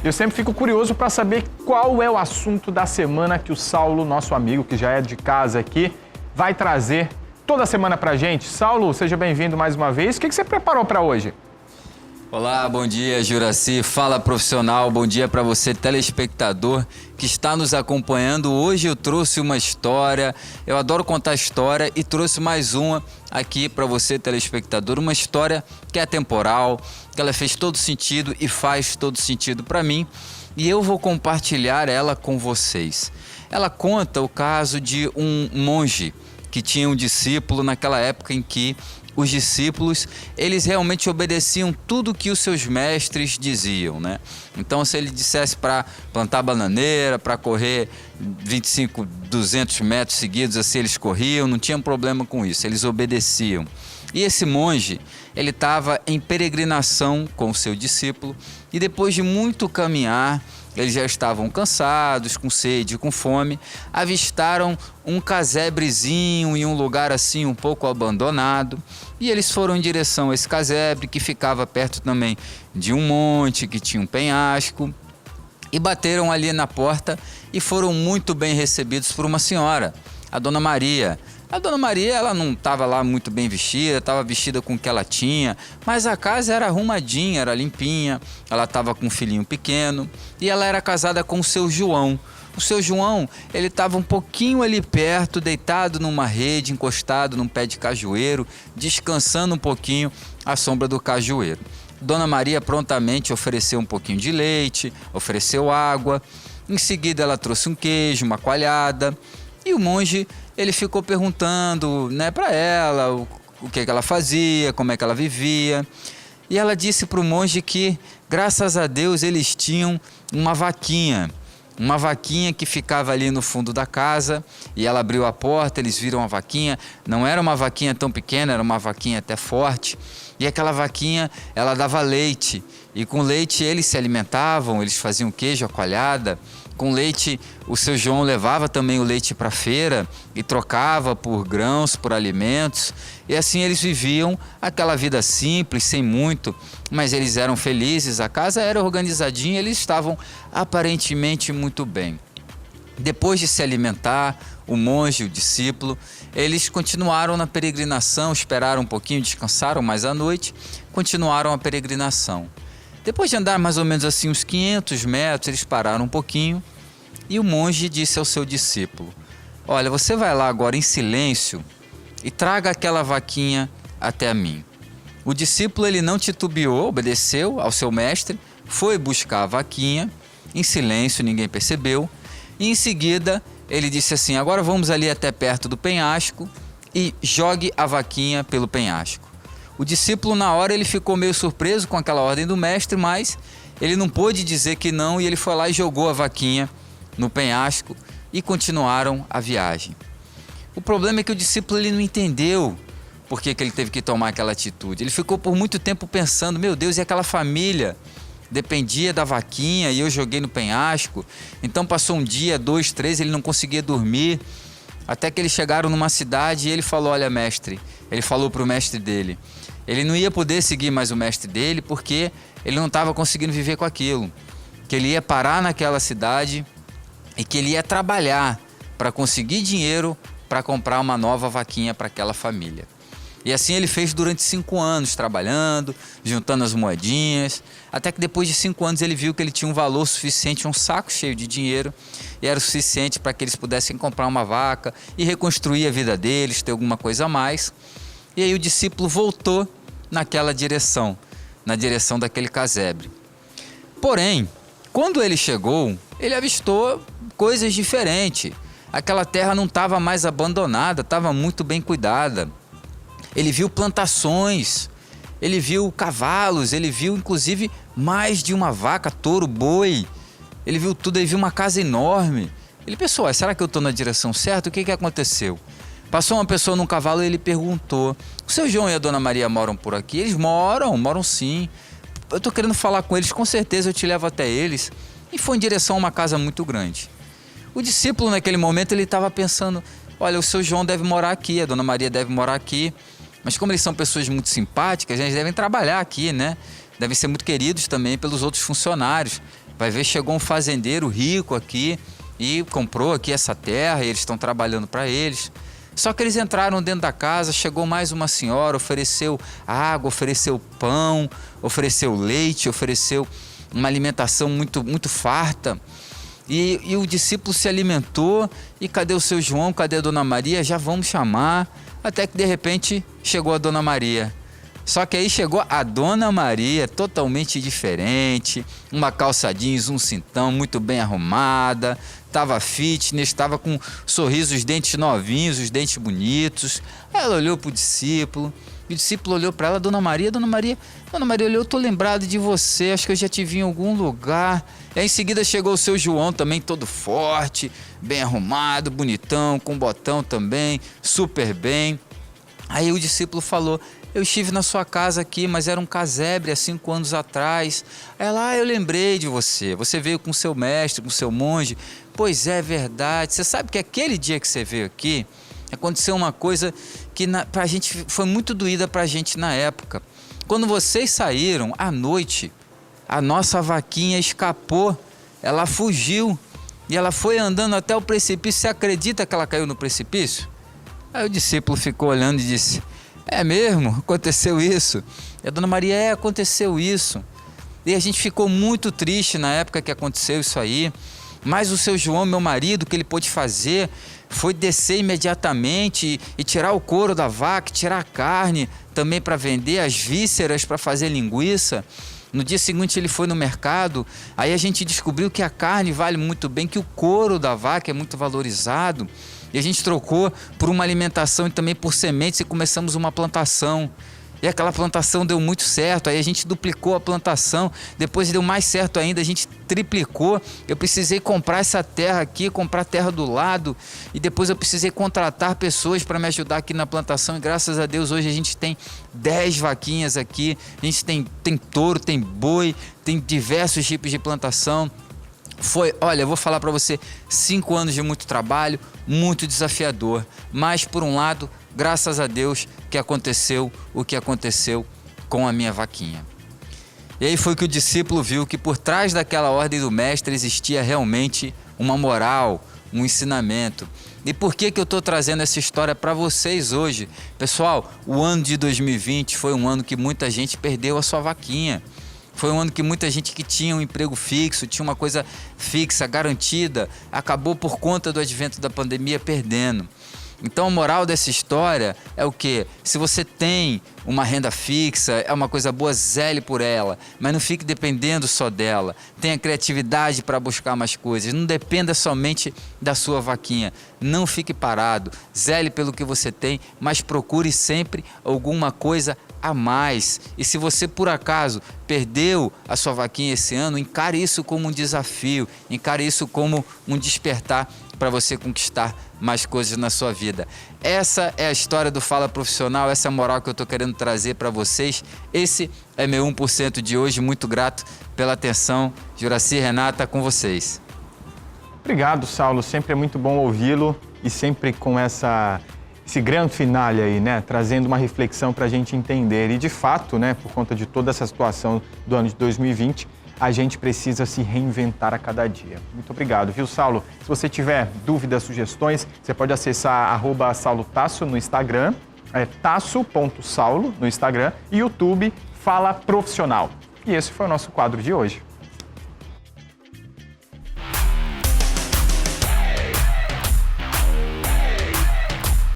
Eu sempre fico curioso para saber qual é o assunto da semana que o Saulo, nosso amigo, que já é de casa aqui, vai trazer toda semana para a gente. Saulo, seja bem-vindo mais uma vez. O que você preparou para hoje? Olá, bom dia, Juracy. Fala, profissional. Bom dia para você, telespectador, que está nos acompanhando. Hoje eu trouxe uma história, eu adoro contar história e trouxe mais uma aqui para você, telespectador. Uma história que é atemporal, que ela fez todo sentido e faz todo sentido para mim. E eu vou compartilhar ela com vocês. Ela conta o caso de um monge que tinha um discípulo naquela época em que os discípulos, eles realmente obedeciam tudo que os seus mestres diziam, né? Então, se ele dissesse para plantar bananeira, para correr 25, 200 metros seguidos, assim eles corriam, não tinham problema com isso, eles obedeciam. E esse monge, ele estava em peregrinação com o seu discípulo e depois de muito caminhar, eles já estavam cansados, com sede, com fome, avistaram um casebrezinho em um lugar assim um pouco abandonado e eles foram em direção a esse casebre que ficava perto também de um monte que tinha um penhasco e bateram ali na porta e foram muito bem recebidos por uma senhora, a Dona Maria. A Dona Maria, ela não estava lá muito bem vestida, estava vestida com o que ela tinha, mas a casa era arrumadinha, era limpinha, ela estava com um filhinho pequeno e ela era casada com o seu João. O seu João, ele estava um pouquinho ali perto, deitado numa rede, encostado num pé de cajueiro, descansando um pouquinho à sombra do cajueiro. Dona Maria prontamente ofereceu um pouquinho de leite, ofereceu água, em seguida ela trouxe um queijo, uma coalhada e o monge, ele ficou perguntando, né, para ela o que ela fazia, como é que ela vivia. E ela disse para o monge que, graças a Deus, eles tinham uma vaquinha que ficava ali no fundo da casa. E ela abriu a porta, eles viram a vaquinha. Não era uma vaquinha tão pequena, era uma vaquinha até forte. E aquela vaquinha, ela dava leite. E com leite eles se alimentavam, eles faziam queijo, a coalhada. Com leite, o seu João levava também o leite para a feira e trocava por grãos, por alimentos. E assim eles viviam aquela vida simples, sem muito, mas eles eram felizes, a casa era organizadinha, eles estavam aparentemente muito bem. Depois de se alimentar, o monge, o discípulo, eles continuaram na peregrinação, esperaram um pouquinho, descansaram mais à noite, continuaram a peregrinação. Depois de andar mais ou menos assim uns 500 metros, eles pararam um pouquinho e o monge disse ao seu discípulo: olha, você vai lá agora em silêncio e traga aquela vaquinha até a mim. O discípulo, ele não titubeou, obedeceu ao seu mestre, foi buscar a vaquinha, em silêncio, ninguém percebeu, e em seguida ele disse assim: agora vamos ali até perto do penhasco e jogue a vaquinha pelo penhasco. O discípulo, na hora, ele ficou meio surpreso com aquela ordem do mestre, mas ele não pôde dizer que não e ele foi lá e jogou a vaquinha no penhasco e continuaram a viagem. O problema é que o discípulo, ele não entendeu por que ele teve que tomar aquela atitude. Ele ficou por muito tempo pensando: meu Deus, e aquela família dependia da vaquinha e eu joguei no penhasco. Então passou um dia, 2, 3, ele não conseguia dormir, até que eles chegaram numa cidade e ele falou: olha, mestre, ele falou para o mestre dele, ele não ia poder seguir mais o mestre dele porque ele não estava conseguindo viver com aquilo, que ele ia parar naquela cidade e que ele ia trabalhar para conseguir dinheiro para comprar uma nova vaquinha para aquela família. E assim ele fez durante 5 anos, trabalhando, juntando as moedinhas, até que depois de 5 anos ele viu que ele tinha um valor suficiente, um saco cheio de dinheiro, e era o suficiente para que eles pudessem comprar uma vaca e reconstruir a vida deles, ter alguma coisa a mais. E aí o discípulo voltou naquela direção, na direção daquele casebre. Porém, quando ele chegou, ele avistou coisas diferentes. Aquela terra não estava mais abandonada, estava muito bem cuidada. Ele viu plantações, ele viu cavalos, ele viu inclusive mais de uma vaca, touro, boi. Ele viu tudo, ele viu uma casa enorme. Ele pensou: será que eu estou na direção certa? O que aconteceu? Passou uma pessoa num cavalo e ele perguntou: o seu João e a Dona Maria moram por aqui? Eles moram sim. Eu estou querendo falar com eles, com certeza eu te levo até eles. E foi em direção a uma casa muito grande. O discípulo naquele momento ele estava pensando: olha, o seu João deve morar aqui, a Dona Maria deve morar aqui. Mas como eles são pessoas muito simpáticas, eles devem trabalhar aqui, né? Devem ser muito queridos também pelos outros funcionários. Vai ver, chegou um fazendeiro rico aqui e comprou aqui essa terra e eles estão trabalhando para eles. Só que eles entraram dentro da casa, chegou mais uma senhora, ofereceu água, ofereceu pão, ofereceu leite, ofereceu uma alimentação muito, muito farta. E o discípulo se alimentou. E cadê o seu João? Cadê a Dona Maria? Já vamos chamar. Até que de repente chegou a Dona Maria. Só que aí chegou a Dona Maria, totalmente diferente, uma calça jeans, um cintão, muito bem arrumada, estava fitness, estava com sorriso, os dentes novinhos, os dentes bonitos. Aí ela olhou para o discípulo, e o discípulo olhou para ela: Dona Maria, olhou, eu estou lembrado de você, acho que eu já te vi em algum lugar. E aí em seguida chegou o seu João também, todo forte, bem arrumado, bonitão, com botão também, super bem. Aí o discípulo falou: eu estive na sua casa aqui, mas era um casebre há 5 anos atrás. Ela: eu lembrei de você. Você veio com seu mestre, com seu monge. Pois é, verdade. Você sabe que aquele dia que você veio aqui, aconteceu uma coisa que pra gente foi muito doída pra gente na época. Quando vocês saíram à noite, a nossa vaquinha escapou. Ela fugiu e ela foi andando até o precipício. Você acredita que ela caiu no precipício? Aí o discípulo ficou olhando e disse: é mesmo? Aconteceu isso? E a Dona Maria: aconteceu isso. E a gente ficou muito triste na época que aconteceu isso aí. Mas o seu João, meu marido, o que ele pôde fazer foi descer imediatamente e tirar o couro da vaca, tirar a carne também para vender, as vísceras para fazer linguiça. No dia seguinte ele foi no mercado, aí a gente descobriu que a carne vale muito bem, que o couro da vaca é muito valorizado. E a gente trocou por uma alimentação e também por sementes e começamos uma plantação. E aquela plantação deu muito certo, aí a gente duplicou a plantação, depois deu mais certo ainda, a gente triplicou. Eu precisei comprar essa terra aqui, comprar a terra do lado, e depois eu precisei contratar pessoas para me ajudar aqui na plantação, e graças a Deus hoje a gente tem 10 vaquinhas aqui, a gente tem touro, tem boi, tem diversos tipos de plantação. Olha, eu vou falar para você, 5 anos de muito trabalho, muito desafiador, mas por um lado, graças a Deus que aconteceu o que aconteceu com a minha vaquinha. E aí foi que o discípulo viu que por trás daquela ordem do mestre existia realmente uma moral, um ensinamento. E por que eu estou trazendo essa história para vocês hoje? Pessoal, o ano de 2020 foi um ano que muita gente perdeu a sua vaquinha. Foi um ano que muita gente que tinha um emprego fixo, tinha uma coisa fixa, garantida, acabou por conta do advento da pandemia perdendo. Então a moral dessa história é o quê? Se você tem uma renda fixa, é uma coisa boa, zele por ela, mas não fique dependendo só dela. Tenha criatividade para buscar mais coisas, não dependa somente da sua vaquinha. Não fique parado, zele pelo que você tem, mas procure sempre alguma coisa a mais. E se você por acaso perdeu a sua vaquinha esse ano, encare isso como um desafio, encare isso como um despertar para você conquistar mais coisas na sua vida. Essa é a história do Fala Profissional, essa é a moral que eu estou querendo trazer para vocês. Esse é meu 1% de hoje, muito grato pela atenção. Juracy, Renata, com vocês. Obrigado, Saulo, sempre é muito bom ouvi-lo e sempre com esse grande finale aí, né, trazendo uma reflexão para a gente entender. E de fato, né, por conta de toda essa situação do ano de 2020, a gente precisa se reinventar a cada dia. Muito obrigado, viu, Saulo? Se você tiver dúvidas, sugestões, você pode acessar @saulotasso no Instagram, tasso.saulo no Instagram, e YouTube Fala Profissional. E esse foi o nosso quadro de hoje.